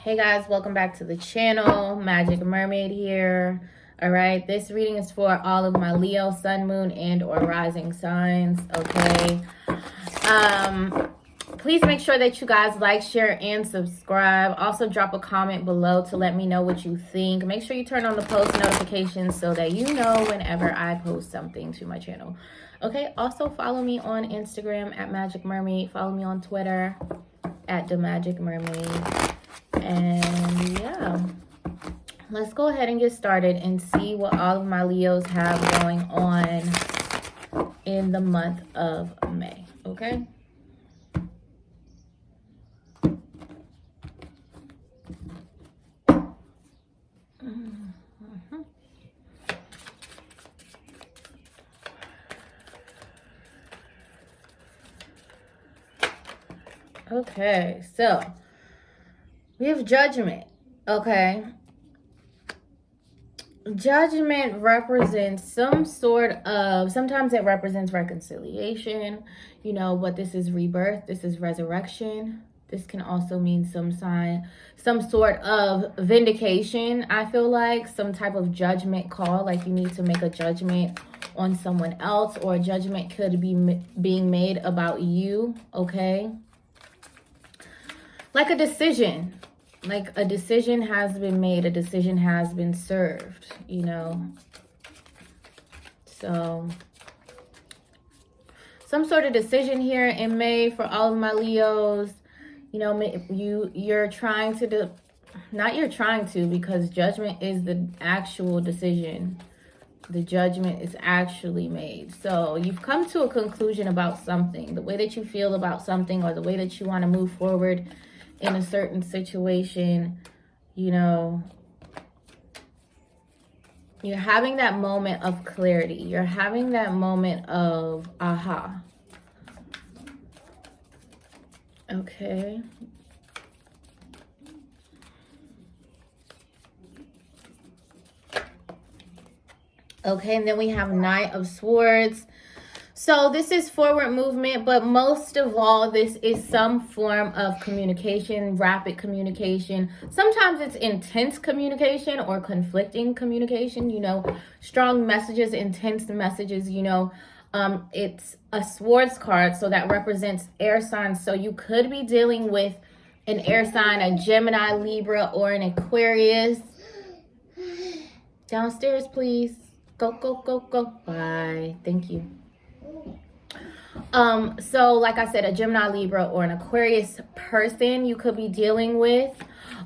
Hey guys, welcome back to the channel. Magic Mermaid here. All right, this reading is for all of my Leo, Sun, Moon, and or rising signs. Okay. Please make sure that you guys like, share, and subscribe. Also drop a comment below to let me know what you think. Make sure you turn on the post notifications so that you know whenever I post something to my channel. Okay, also follow me on Instagram at Magic Mermaid. Follow me on Twitter at The Magic Mermaid. And yeah, let's go ahead and get started and see what all of my Leos have going on in the month of May. Okay. Okay, so we have Judgment. Okay. Judgment represents some sort of, sometimes it represents reconciliation, but this is rebirth, this is resurrection. This can also mean some sort of vindication. I feel like some type of judgment call, like you need to make a judgment on someone else, or a judgment could be being made about you. Okay. Like a decision. Like a decision has been made, a decision has been served, So, some sort of decision here in May for all of my Leos. You're trying to because judgment is the actual decision. The judgment is actually made. So you've come to a conclusion about something, the way that you feel about something, or the way that you want to move forward in a certain situation. You're having that moment of clarity. You're having that moment of aha. Okay. Okay, and then we have Knight of Swords. So this is forward movement, but most of all, this is some form of communication, rapid communication. Sometimes it's intense communication or conflicting communication, strong messages, intense messages, it's a swords card, so that represents air signs. So you could be dealing with an air sign, a Gemini, Libra, or an Aquarius. Downstairs, please. Go, go, go, go. Bye. Thank you. So like I said, a Gemini, Libra, or an Aquarius person you could be dealing with.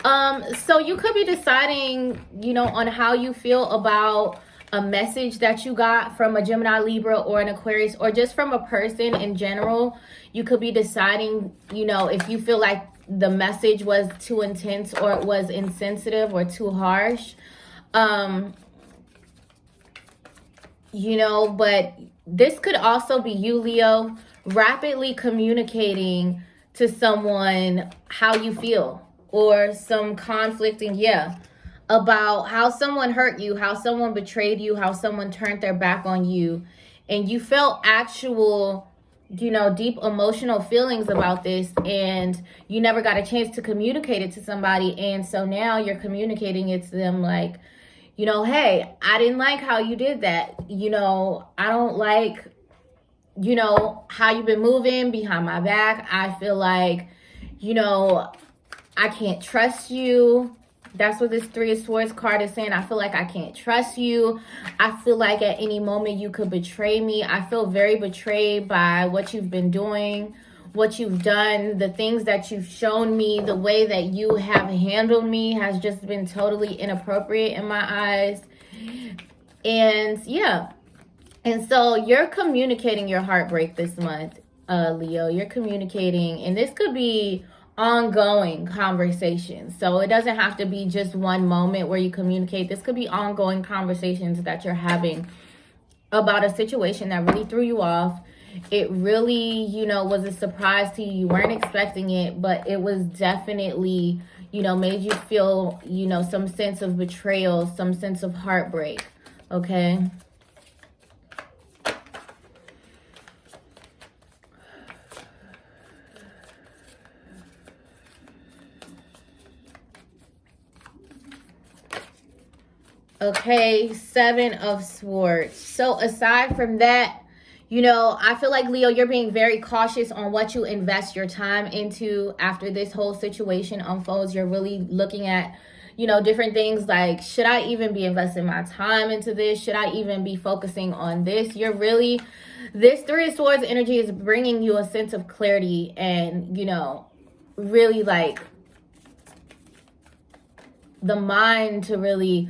So you could be deciding, on how you feel about a message that you got from a Gemini, Libra, or an Aquarius, or just from a person in general. You could be deciding, if you feel like the message was too intense, or it was insensitive, or too harsh. But this could also be you, Leo, rapidly communicating to someone how you feel, or some conflicting, about how someone hurt you, how someone betrayed you, how someone turned their back on you. And you felt actual, deep emotional feelings about this, and you never got a chance to communicate it to somebody. And so now you're communicating it to them like, hey, I didn't like how you did that. I don't like, how you've been moving behind my back. I feel like, I can't trust you. That's what this Three of Swords card is saying. I feel like I can't trust you. I feel like at any moment you could betray me. I feel very betrayed by what you've been doing, what you've done, the things that you've shown me. The way that you have handled me has just been totally inappropriate in my eyes. And and so you're communicating your heartbreak this month, Leo. You're communicating, and this could be ongoing conversations. So it doesn't have to be just one moment where you communicate. This could be ongoing conversations that you're having about a situation that really threw you off. It really, was a surprise to you. You weren't expecting it, but it was definitely, made you feel, some sense of betrayal, some sense of heartbreak. Okay. Okay, 7 of Swords. So aside from that, I feel like, Leo, you're being very cautious on what you invest your time into after this whole situation unfolds. You're really looking at, different things like, should I even be investing my time into this? Should I even be focusing on this? This 3 of Swords energy is bringing you a sense of clarity and, really like the mind to really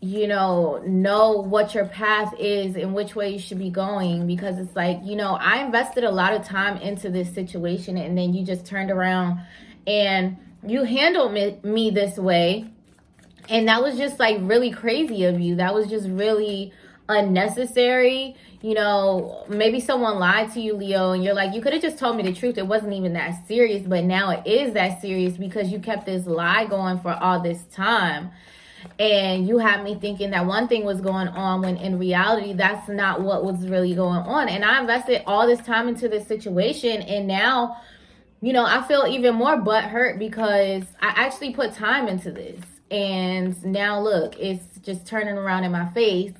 know what your path is and which way you should be going, because it's like, I invested a lot of time into this situation and then you just turned around and you handled me this way, and that was just like really crazy of you. That was just really unnecessary. Maybe someone lied to you, Leo, and you're like, you could have just told me the truth. It wasn't even that serious, but now it is that serious because you kept this lie going for all this time. And you had me thinking that one thing was going on when in reality, that's not what was really going on. And I invested all this time into this situation. And now, I feel even more butthurt because I actually put time into this. And now look, it's just turning around in my face.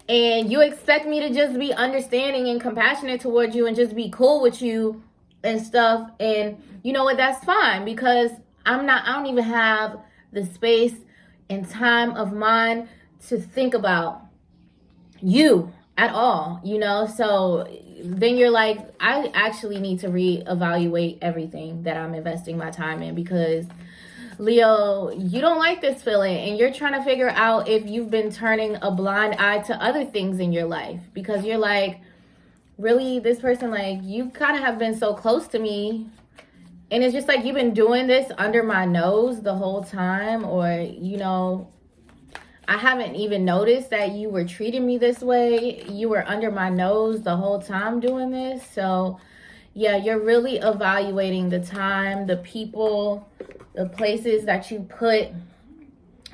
And you expect me to just be understanding and compassionate towards you and just be cool with you and stuff. And you know what? That's fine, because I don't even have the space and time of mind to think about you at all, so then you're like, I actually need to reevaluate everything that I'm investing my time in, because Leo, you don't like this feeling and you're trying to figure out if you've been turning a blind eye to other things in your life, because you're like, really, this person, like, you kind of have been so close to me. And it's just like you've been doing this under my nose the whole time, or, I haven't even noticed that you were treating me this way. You were under my nose the whole time doing this. So, yeah, you're really evaluating the time, the people, the places that you put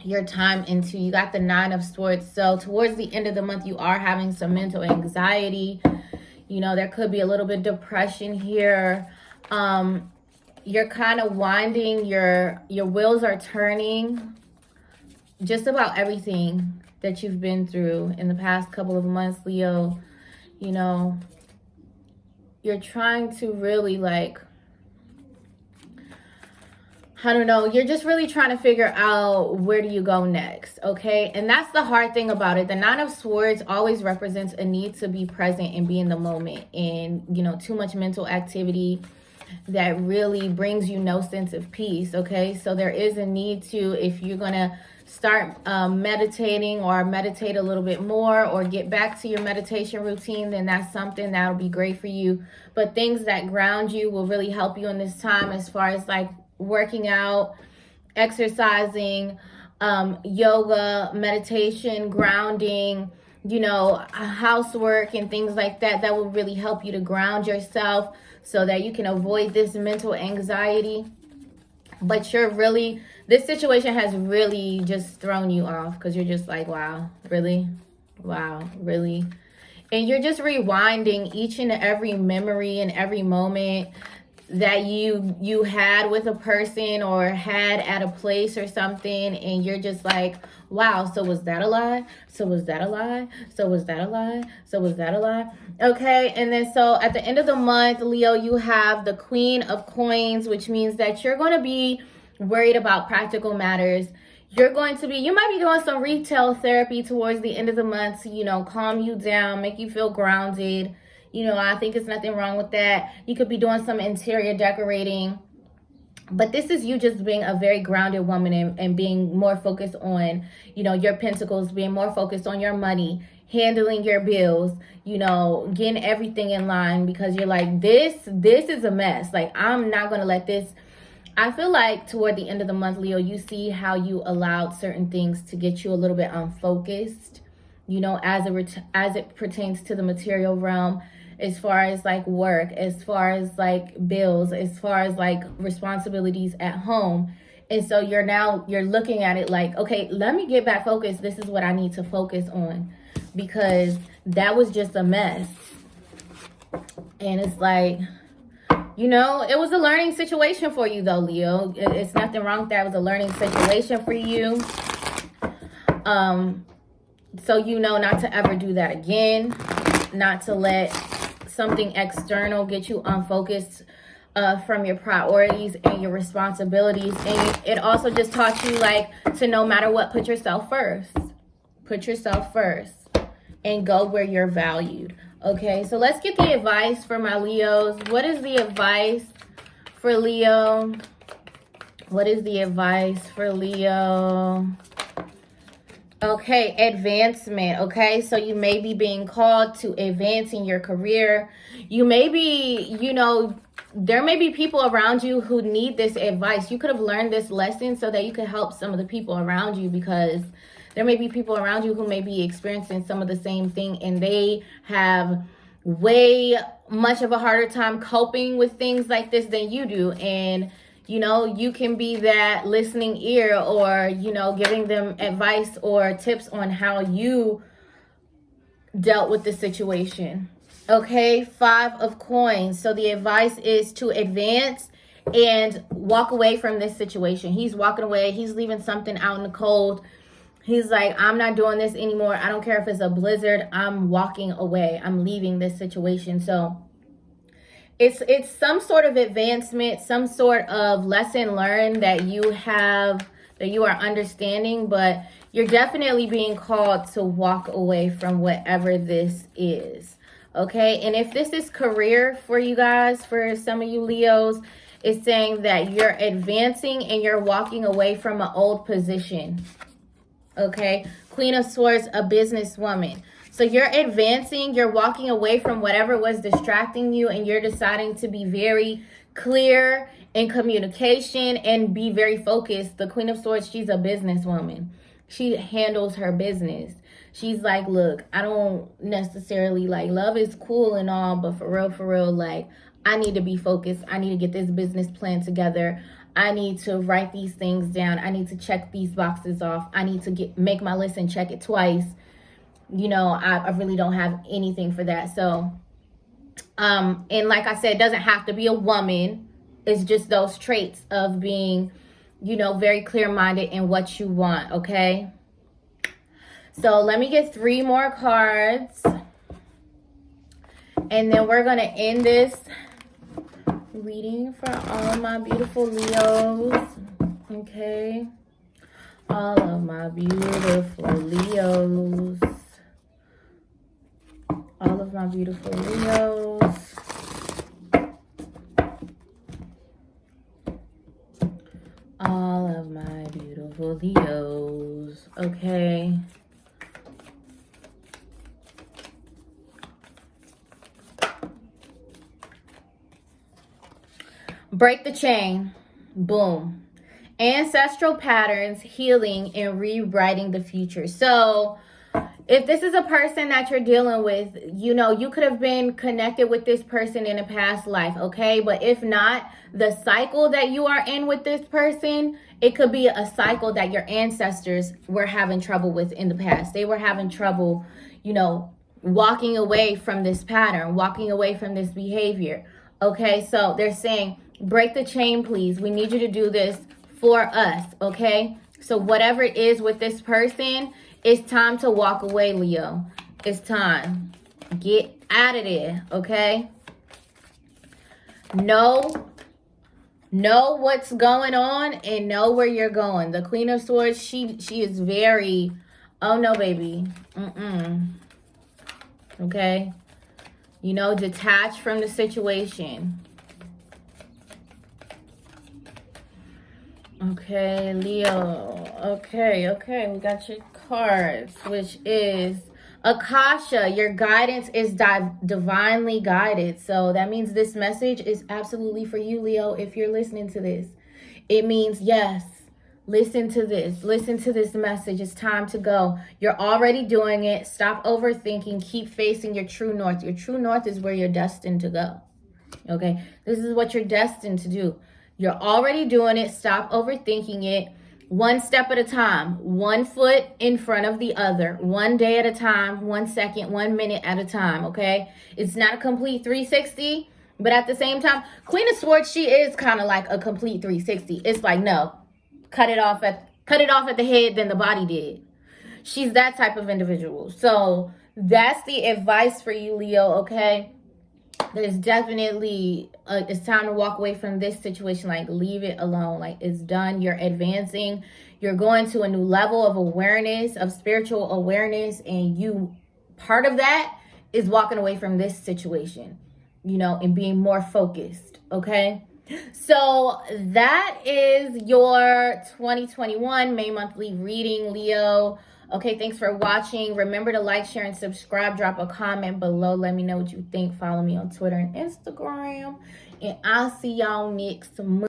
your time into. You got the 9 of Swords. So towards the end of the month, you are having some mental anxiety. There could be a little bit of depression here. You're kind of winding, your wheels are turning. Just about everything that you've been through in the past couple of months, Leo, you're trying to really, like, I don't know, you're just really trying to figure out where do you go next, okay? And that's the hard thing about it. The 9 of Swords always represents a need to be present and be in the moment, and, too much mental activity that really brings you no sense of peace, okay? So there is a need to, if you're going to start meditating or meditate a little bit more or get back to your meditation routine, then that's something that'll be great for you. But things that ground you will really help you in this time, as far as like working out, exercising, yoga, meditation, grounding, housework and things like that. That will really help you to ground yourself so that you can avoid this mental anxiety. But this situation has really just thrown you off, because you're just like, wow, really? Wow, really? And you're just rewinding each and every memory and every moment that you had with a person or had at a place or something, and you're just like, wow, so was that a lie? So was that a lie? So was that a lie? So was that a lie? Okay, and then so at the end of the month, Leo, you have the Queen of Coins, which means that you're going to be worried about practical matters. You might be doing some retail therapy towards the end of the month to, calm you down, make you feel grounded. I think there's nothing wrong with that. You could be doing some interior decorating. But this is you just being a very grounded woman and being more focused on, your pentacles, being more focused on your money, handling your bills, getting everything in line, because you're like, this is a mess. Like, I'm not going to let this. I feel like toward the end of the month, Leo, you see how you allowed certain things to get you a little bit unfocused, as it pertains to the material realm, as far as like work, as far as like bills, as far as like responsibilities at home. And so you're looking at it like, okay, let me get back focused. This is what I need to focus on, because that was just a mess. And it's like, it was a learning situation for you though, Leo. It's nothing wrong with that. It was a learning situation for you. So you know not to ever do that again, not to let something external get you unfocused from your priorities and your responsibilities. And it also just taught you, like, to no matter what, put yourself first. Put yourself first and go where you're valued. Okay, so let's get the advice for my Leos. What is the advice for Leo? What is the advice for Leo? Okay, advancement. Okay, so you may be being called to advance in your career. You may be, you know, there may be people around you who need this advice. You could have learned this lesson so that you could help some of the people around you, because there may be people around you who may be experiencing some of the same thing, and they have way much of a harder time coping with things like this than you do. And you know, you can be that listening ear, or, you know, giving them advice or tips on how you dealt with the situation. Okay, 5 of coins. So the advice is to advance and walk away from this situation. He's walking away. He's leaving something out in the cold. He's like, I'm not doing this anymore. I don't care if it's a blizzard. I'm walking away. I'm leaving this situation. So it's some sort of advancement, some sort of lesson learned that you have, that you are understanding, but you're definitely being called to walk away from whatever this is. Okay, and if this is career for you guys, for some of you Leos, it's saying that you're advancing and you're walking away from an old position. Okay, Queen of Swords, a businesswoman. So you're advancing, you're walking away from whatever was distracting you, and you're deciding to be very clear in communication and be very focused. The Queen of Swords, she's a businesswoman. She handles her business. She's like, look, I don't necessarily, like, love is cool and all, but for real, like, I need to be focused. I need to get this business plan together. I need to write these things down. I need to check these boxes off. I need to make my list and check it twice. You know, I really don't have anything for that. So, and like I said, it doesn't have to be a woman. It's just those traits of being, you know, very clear-minded in what you want, okay? So let me get 3 more cards. And then we're going to end this reading for all my beautiful Leos, okay? All of my beautiful Leos. All of my beautiful Leos. All of my beautiful Leos. Okay. Break the chain. Boom. Ancestral patterns, healing, and rewriting the future. So if this is a person that you're dealing with, you know, you could have been connected with this person in a past life, okay? But if not, the cycle that you are in with this person, it could be a cycle that your ancestors were having trouble with in the past. They were having trouble, you know, walking away from this pattern, walking away from this behavior, okay? So they're saying, break the chain, please. We need you to do this for us, okay? So whatever it is with this person, it's time to walk away, Leo. It's time. Get out of there, okay? Know what's going on and know where you're going. The Queen of Swords, she is very, oh no, baby. Okay? You know, detach from the situation. Okay, Leo. Okay. We got your cards, which is Akasha. Your guidance is divinely guided. So that means this message is absolutely for you, Leo, if you're listening to this. It means, yes, listen to this. Listen to this message. It's time to go. You're already doing it. Stop overthinking. Keep facing your true north. Your true north is where you're destined to go. Okay? This is what you're destined to do. You're already doing it. Stop overthinking it. One step at a time. 1 foot in front of the other. 1 day at a time. 1 second, 1 minute at a time, okay? It's not a complete 360, but at the same time, Queen of Swords, she is kind of like a complete 360. It's like, no, cut it off at the head than the body did. She's that type of individual. So that's the advice for you, Leo, okay? There's definitely it's time to walk away from this situation. Like, leave it alone. Like, it's done. You're advancing. You're going to a new level of awareness, of spiritual awareness, and you, part of that is walking away from this situation, you know, and being more focused, okay? So that is your 2021 May monthly reading, Leo. Okay, thanks for watching. Remember to like, share, and subscribe. Drop a comment below. Let me know what you think. Follow me on Twitter and Instagram. And I'll see y'all next month.